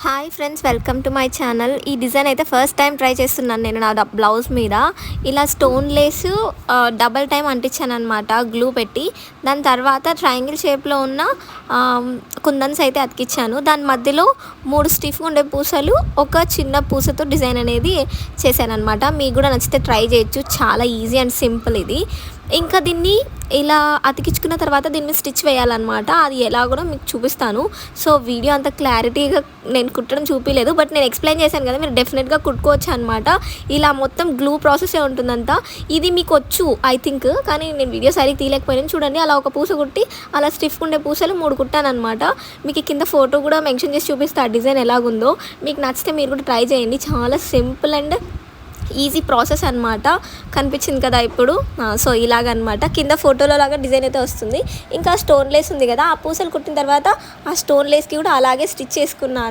Hi friends, welcome to my channel. ఈ design అయితే first time try చేస్తున్నాను నేను నా బ్లౌజ్ మీద. ఇలా స్టోన్ లేస్ డబల్ టైం అంటించాను అనమాట గ్లూ పెట్టి. దాని తర్వాత ట్రయాంగిల్ షేప్లో ఉన్న కుందన్స్ అయితే అతికిచ్చాను. దాని మధ్యలో 3 స్టిఫ్గా ఉండే పూసలు, ఒక చిన్న పూసతో డిజైన్ అనేది చేశాను అనమాట. మీకు కూడా నచ్చితే ట్రై చేయొచ్చు, చాలా ఈజీ అండ్ సింపుల్ ఇది. ఇంకా దీన్ని ఇలా అతికించుకున్న తర్వాత దీన్ని స్టిచ్ వేయాలన్నమాట. అది ఎలా కూడా మీకు చూపిస్తాను. సో వీడియో అంత క్లారిటీగా నేను కుట్టడం చూపించలేదు, బట్ నేను ఎక్స్ప్లెయిన్ చేశాను కదా, మీరు డెఫినెట్గా కుట్టుకోవచ్చు అనమాట. ఇలా మొత్తం గ్లూ ప్రాసెసే ఉంటుందంతా. ఇది మీకు వచ్చు ఐ థింక్, కానీ నేను వీడియో సరిగ్గా తీయలేకపోయాను. చూడండి, అలా ఒక పూస కుట్టి అలా స్టిఫ్ ఉండే పూసలు 3 కుట్టాను అనమాట. మీకు కింద ఫోటో కూడా మెన్షన్ చేసి చూపిస్తా ఆ డిజైన్ ఎలాగుందో. మీకు నచ్చితే మీరు కూడా ట్రై చేయండి. చాలా సింపుల్ అండ్ ఈజీ ప్రాసెస్ అనమాట. కనిపించింది కదా ఇప్పుడు. సో ఇలాగనమాట కింద ఫోటోలో లాగా డిజైన్ అయితే వస్తుంది. ఇంకా స్టోన్ లేస్ ఉంది కదా, ఆ పూసలు కుట్టిన తర్వాత ఆ స్టోన్ లేస్కి కూడా అలాగే స్టిచ్ చేసుకున్నాను.